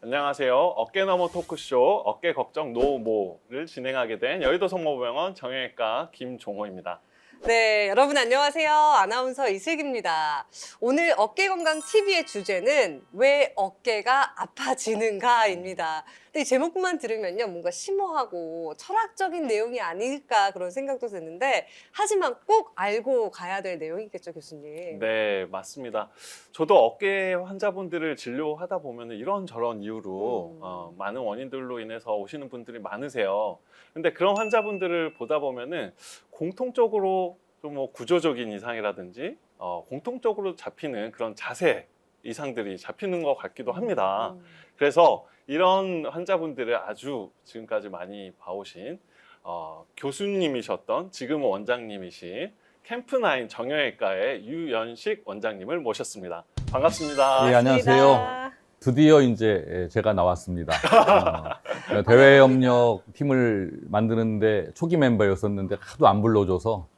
안녕하세요. 어깨너머 토크쇼 어깨 걱정 노모를 진행하게 된 여의도 성모병원 정형외과 김종호입니다. 네, 여러분 안녕하세요. 아나운서 이슬기입니다. 오늘 어깨건강TV의 주제는 왜 어깨가 아파지는가입니다. 근데 이 제목만 들으면요, 뭔가 심오하고 철학적인 내용이 아닐까 그런 생각도 드는데, 하지만 꼭 알고 가야 될 내용이겠죠, 교수님? 네, 맞습니다. 저도 어깨 환자분들을 진료하다 보면 이런저런 이유로 많은 원인들로 인해서 오시는 분들이 많으세요. 근데 그런 환자분들을 보다 보면은 공통적으로 좀 뭐 구조적인 이상이라든지 공통적으로 잡히는 그런 자세 이상들이 잡히는 것 같기도 합니다. 그래서 이런 환자분들을 아주 지금까지 많이 봐오신 교수님이셨던 지금은 원장님이신 캠프9 정형외과의 유연식 원장님을 모셨습니다. 반갑습니다. 예, 안녕하세요. 드디어 이제 제가 나왔습니다. 대외협력 팀을 만드는데 초기 멤버였었는데 하도 안 불러줘서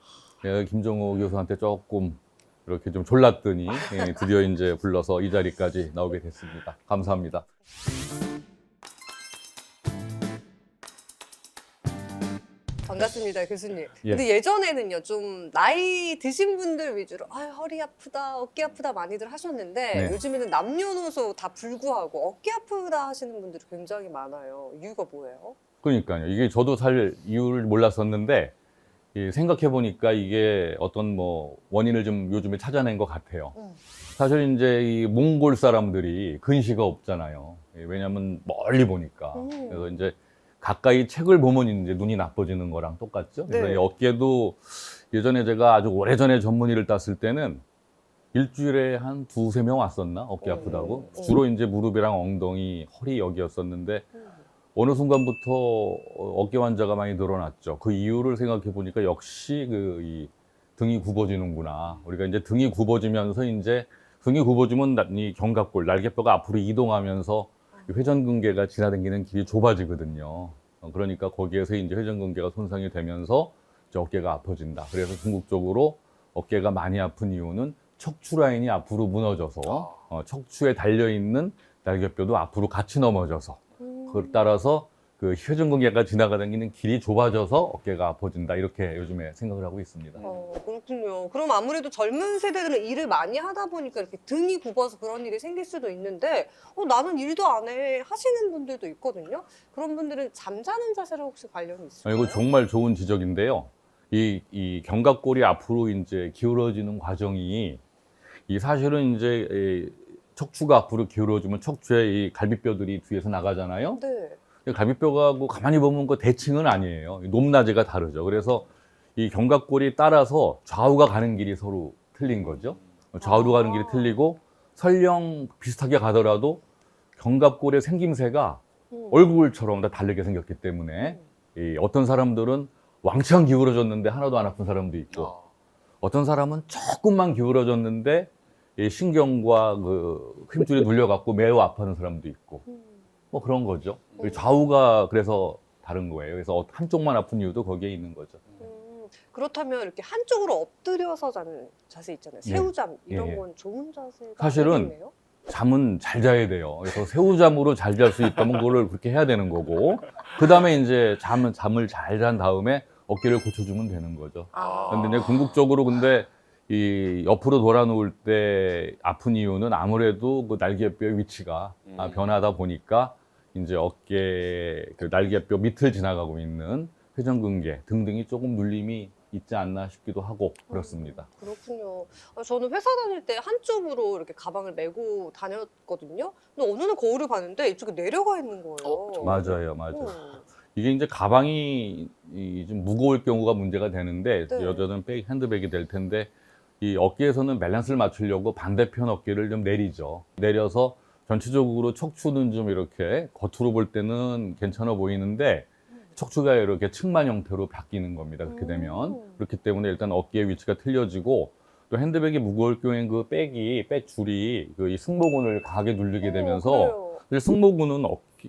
김종호 교수한테 조금 이렇게 좀 졸랐더니 드디어 이제 불러서 이 자리까지 나오게 됐습니다. 감사합니다. 반갑습니다, 교수님. 예. 근데 예전에는요, 좀 나이 드신 분들 위주로 허리 아프다, 어깨 아프다 많이들 하셨는데 네. 요즘에는 남녀노소 다 불구하고 어깨 아프다 하시는 분들이 굉장히 많아요. 이유가 뭐예요? 그러니까요. 이게 저도 살 이유를 몰랐었는데 생각해 보니까 이게 어떤 뭐 원인을 좀 요즘에 찾아낸 것 같아요. 사실 이제 이 몽골 사람들이 근시가 없잖아요. 왜냐하면 멀리 보니까. 그래서 이제 가까이 책을 보면 이제 눈이 나빠지는 거랑 똑같죠. 그래서 네. 이 어깨도 예전에 제가 아주 오래전에 전문의를 땄을 때는 일주일에 한 두세 명 왔었나? 어깨 아프다고. 주로 이제 무릎이랑 엉덩이, 허리 여기였었는데 어느 순간부터 어깨 환자가 많이 늘어났죠. 그 이유를 생각해 보니까 역시 이 등이 굽어지는구나. 우리가 이제 등이 굽어지면서 이제 등이 굽어지면 이 견갑골, 날개뼈가 앞으로 이동하면서 회전근개가 지나다니는 길이 좁아지거든요. 그러니까 거기에서 이제 회전근개가 손상이 되면서 이제 어깨가 아파진다. 그래서 궁극적으로 어깨가 많이 아픈 이유는 척추 라인이 앞으로 무너져서 척추에 달려있는 날개뼈도 앞으로 같이 넘어져서 그걸 따라서 그 회전근개가 지나가다니는 길이 좁아져서 어깨가 아파진다. 이렇게 요즘에 생각을 하고 있습니다. 그렇군요. 그럼 아무래도 젊은 세대들은 일을 많이 하다 보니까 이렇게 등이 굽어서 그런 일이 생길 수도 있는데 나는 일도 안 해 하시는 분들도 있거든요. 그런 분들은 잠자는 자세랑 혹시 관련이 있을까요? 이거 정말 좋은 지적인데요. 이 견갑골이 앞으로 이제 기울어지는 과정이 사실은 이제 척추가 앞으로 기울어지면 척추의 이 갈비뼈들이 뒤에서 나가잖아요. 네. 갈비뼈가 뭐 가만히 보면 그 대칭은 아니에요. 높낮이가 다르죠. 그래서 이 견갑골이 따라서 좌우가 가는 길이 서로 틀린 거죠. 좌우로 가는 길이 틀리고 설령 비슷하게 가더라도 견갑골의 생김새가 얼굴처럼 다 다르게 생겼기 때문에 어떤 사람들은 왕창 기울어졌는데 하나도 안 아픈 사람도 있고 어떤 사람은 조금만 기울어졌는데 이 신경과 그 힘줄이 눌려갖고 매우 아파하는 사람도 있고 뭐 그런 거죠. 좌우가 그래서 다른 거예요. 그래서 한쪽만 아픈 이유도 거기에 있는 거죠. 그렇다면 이렇게 한쪽으로 엎드려서 자는 자세 있잖아요. 예. 새우잠 이런 예. 건 좋은 자세가 사실은 아니겠네요? 잠은 잘 자야 돼요. 그래서 새우잠으로 잘 잘 수 있다면 그걸 그렇게 해야 되는 거고 그 다음에 이제 잠을 잘 잔 다음에 어깨를 고쳐주면 되는 거죠. 근데 이제 궁극적으로 근데 이 옆으로 돌아 누울 때 아픈 이유는 아무래도 그 날개뼈의 위치가 변하다 보니까 이제 어깨 그 날개뼈 밑을 지나가고 있는 회전근개 등등이 조금 눌림이 있지 않나 싶기도 하고 그렇습니다. 그렇군요. 저는 회사 다닐 때 한쪽으로 이렇게 가방을 메고 다녔거든요. 근데 어느 날 거울을 봤는데 이쪽에 내려가 있는 거예요. 맞아요. 이게 이제 가방이 좀 무거울 경우가 문제가 되는데 네. 여자는 핸드백이 될 텐데 이 어깨에서는 밸런스를 맞추려고 반대편 어깨를 좀 내리죠. 내려서 전체적으로 척추는 좀 이렇게 겉으로 볼 때는 괜찮아 보이는데 척추가 이렇게 측만 형태로 바뀌는 겁니다. 그렇게 되면. 그렇기 때문에 일단 어깨의 위치가 틀려지고 또 핸드백이 무거울 경우엔 그 백 줄이 그 이 승모근을 강하게 누르게 되면서 그래요. 사실 승모근은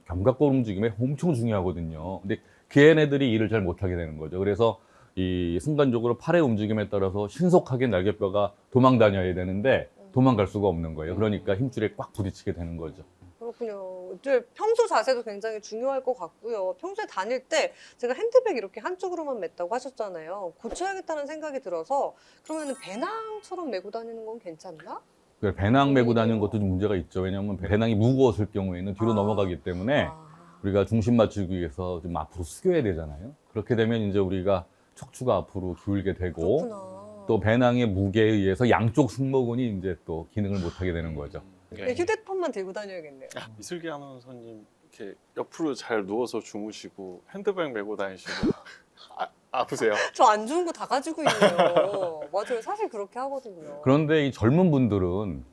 견갑골 움직임에 엄청 중요하거든요. 근데 걔네들이 일을 잘 못하게 되는 거죠. 그래서 이 순간적으로 팔의 움직임에 따라서 신속하게 날개뼈가 도망 다녀야 되는데 도망갈 수가 없는 거예요. 그러니까 힘줄에 꽉 부딪히게 되는 거죠. 그렇군요. 이제 평소 자세도 굉장히 중요할 것 같고요. 평소에 다닐 때 제가 핸드백 이렇게 한쪽으로만 맸다고 하셨잖아요. 고쳐야겠다는 생각이 들어서 그러면 배낭처럼 메고 다니는 건 괜찮나? 배낭 메고 다니는 것도 좀 문제가 있죠. 왜냐하면 배낭이 무거웠을 경우에는 뒤로 넘어가기 때문에 우리가 중심 맞추기 위해서 좀 앞으로 숙여야 되잖아요. 그렇게 되면 이제 우리가 척추가 앞으로 기울게 되고 그렇구나. 또 배낭의 무게에 의해서 양쪽 승모근이 이제 또 기능을 못하게 되는 거죠. 네, 휴대폰만 들고 다녀야겠네요. 이슬기 아나운서님 이렇게 옆으로 잘 누워서 주무시고 핸드백 메고 다니시고 아프세요? 저 안 좋은 거 다 가지고 있네요. 맞아요. 사실 그렇게 하거든요. 그런데 이 젊은 분들은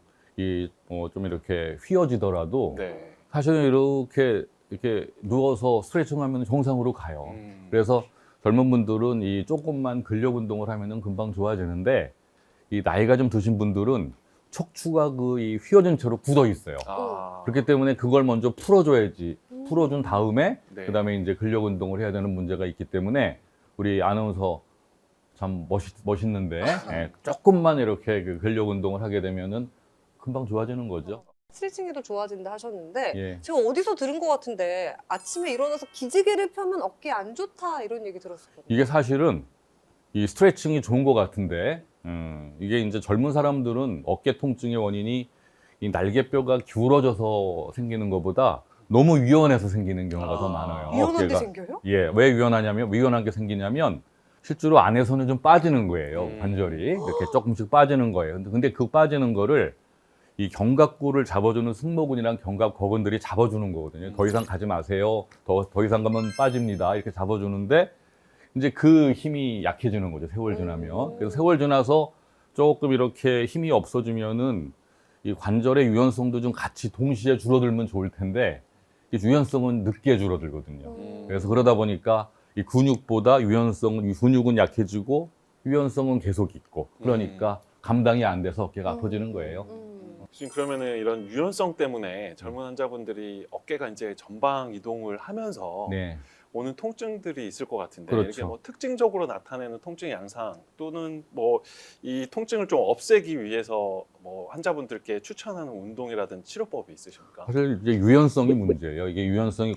좀 이렇게 휘어지더라도 네. 사실은 이렇게 누워서 스트레칭하면 정상으로 가요. 그래서 젊은 분들은 이 조금만 근력 운동을 하면은 금방 좋아지는데 이 나이가 좀 드신 분들은 척추가 이 휘어진 채로 굳어 있어요. 그렇기 때문에 그걸 먼저 풀어줘야지. 풀어준 다음에 네. 그다음에 이제 근력 운동을 해야 되는 문제가 있기 때문에 우리 아나운서 참 멋있는데 예, 조금만 이렇게 그 근력 운동을 하게 되면은 금방 좋아지는 거죠. 스트레칭해도 좋아진다 하셨는데 예. 제가 어디서 들은 것 같은데 아침에 일어나서 기지개를 펴면 어깨에 안 좋다 이런 얘기 들었었거든요. 이게 사실은 이 스트레칭이 좋은 것 같은데 이게 이제 젊은 사람들은 어깨 통증의 원인이 이 날개뼈가 기울어져서 생기는 것보다 너무 유연해서 생기는 경우가 더 많아요. 유연한 게 어깨가. 생겨요? 예, 왜 유연한 게 생기냐면 실제로 안에서는 좀 빠지는 거예요. 관절이 이렇게 조금씩 빠지는 거예요. 근데 그 빠지는 거를 이 견갑골을 잡아주는 승모근이랑 견갑거근들이 잡아주는 거거든요. 더 이상 가지 마세요. 더 이상 가면 빠집니다. 이렇게 잡아주는데 이제 그 힘이 약해지는 거죠. 세월 지나면. 그래서 세월 지나서 조금 이렇게 힘이 없어지면은 이 관절의 유연성도 좀 같이 동시에 줄어들면 좋을 텐데 이 유연성은 늦게 줄어들거든요. 그래서 그러다 보니까 이 근육보다 이 근육은 약해지고 유연성은 계속 있고 그러니까 감당이 안 돼서 어깨가 아파지는 거예요. 지금 그러면은 이런 유연성 때문에 젊은 환자분들이 어깨가 이제 전방 이동을 하면서 네. 오는 통증들이 있을 것 같은데 그렇죠. 이렇게 뭐 특징적으로 나타내는 통증 양상 또는 뭐 이 통증을 좀 없애기 위해서 뭐 환자분들께 추천하는 운동이라든지 치료법이 있으십니까? 사실 이제 유연성이 문제예요. 이게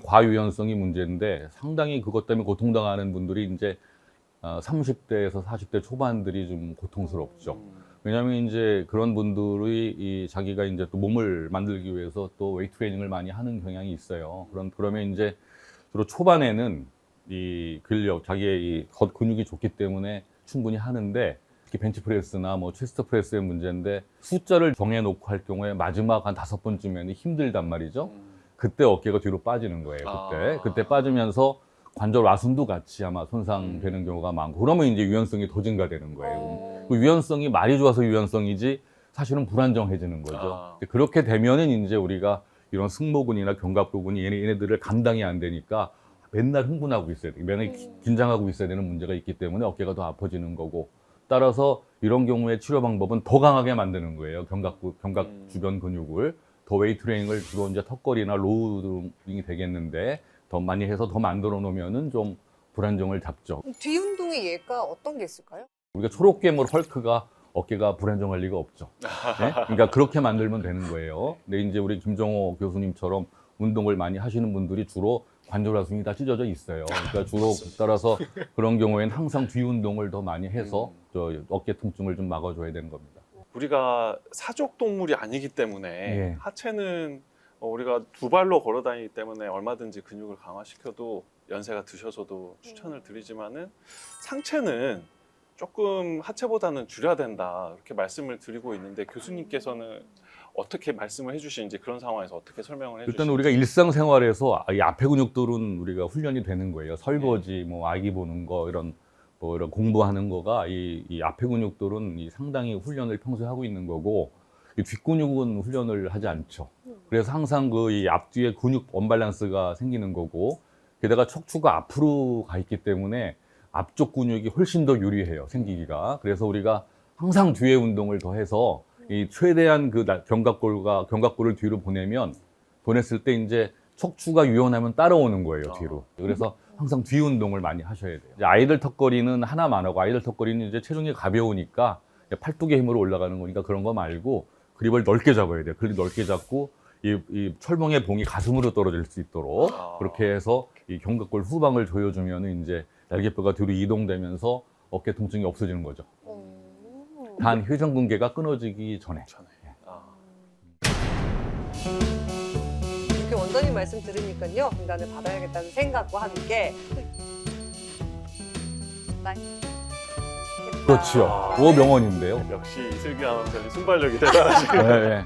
과유연성이 문제인데 상당히 그것 때문에 고통당하는 분들이 이제 30대에서 40대 초반들이 좀 고통스럽죠. 왜냐하면 이제 그런 분들이 자기가 이제 또 몸을 만들기 위해서 또 웨이트 트레이닝을 많이 하는 경향이 있어요. 그러면 이제 주로 초반에는 이 근력, 자기의 이 근육이 좋기 때문에 충분히 하는데 특히 벤치프레스나 뭐 체스트 프레스의 문제인데 숫자를 정해놓고 할 경우에 마지막 한 5번쯤에는 힘들단 말이죠. 그때 어깨가 뒤로 빠지는 거예요. 그때 빠지면서 관절 와순도 같이 아마 손상되는 경우가 많고 그러면 이제 유연성이 더 증가되는 거예요. 그 유연성이 말이 좋아서 유연성이지 사실은 불안정해지는 거죠. 그렇게 되면은 이제 우리가 이런 승모근이나 견갑부근이 얘네들을 감당이 안 되니까 맨날 흥분하고 있어야 돼. 맨날 긴장하고 있어야 되는 문제가 있기 때문에 어깨가 더 아파지는 거고 따라서 이런 경우에 치료 방법은 더 강하게 만드는 거예요. 견갑 주변 근육을 더 웨이트 트레이닝을 주로 이제 턱걸이나 로우링이 되겠는데 더 많이 해서 더 만들어 놓으면은 좀 불안정을 잡죠. 뒤 운동의 예가 어떤 게 있을까요? 우리가 초록괴물 헐크가 어깨가 불안정할 리가 없죠. 네? 그러니까 그렇게 만들면 되는 거예요. 근데 이제 우리 김정호 교수님처럼 운동을 많이 하시는 분들이 주로 관절하순이 다 찢어져 있어요. 그러니까 주로 따라서 그런 경우에는 항상 뒤 운동을 더 많이 해서 어깨 통증을 좀 막아줘야 되는 겁니다. 우리가 사족 동물이 아니기 때문에 예. 하체는 우리가 두 발로 걸어 다니기 때문에 얼마든지 근육을 강화시켜도 연세가 드셔서도 추천을 드리지만은 상체는 조금 하체보다는 줄여야 된다 이렇게 말씀을 드리고 있는데 교수님께서는 어떻게 말씀을 해주시는지 그런 상황에서 어떻게 설명을 해주시는지. 일단 우리가 일상생활에서 이 앞에 근육들은 우리가 훈련이 되는 거예요. 설거지, 뭐 아기 보는 거 이런 공부하는 거가 이 앞에 근육들은 상당히 훈련을 평소에 하고 있는 거고 이 뒷근육은 훈련을 하지 않죠. 그래서 항상 이 앞뒤에 근육 언밸런스가 생기는 거고 게다가 척추가 앞으로 가 있기 때문에 앞쪽 근육이 훨씬 더 유리해요, 생기기가. 그래서 우리가 항상 뒤에 운동을 더 해서 이 최대한 그 견갑골을 뒤로 보냈을 때 이제 척추가 유연하면 따라오는 거예요, 뒤로. 그래서 항상 뒤 운동을 많이 하셔야 돼요. 이제 아이들 턱걸이는 하나만 하고, 아이들 턱걸이는 이제 체중이 가벼우니까 팔뚝의 힘으로 올라가는 거니까 그런 거 말고 그립을 넓게 잡아야 돼요. 그립 넓게 잡고 이 철봉의 봉이 가슴으로 떨어질 수 있도록 그렇게 해서 이 견갑골 후방을 조여주면 이제 날개뼈가 뒤로 이동되면서 어깨 통증이 없어지는 거죠. 단 회전근개가 끊어지기 전에. 이렇게 원장님 말씀 들으니까요, 진단을 받아야겠다는 생각과 함께 그렇지요. 그거 명언인데요. 역시 이슬기 아나운서님 순발력이 대단하시고 네, 네.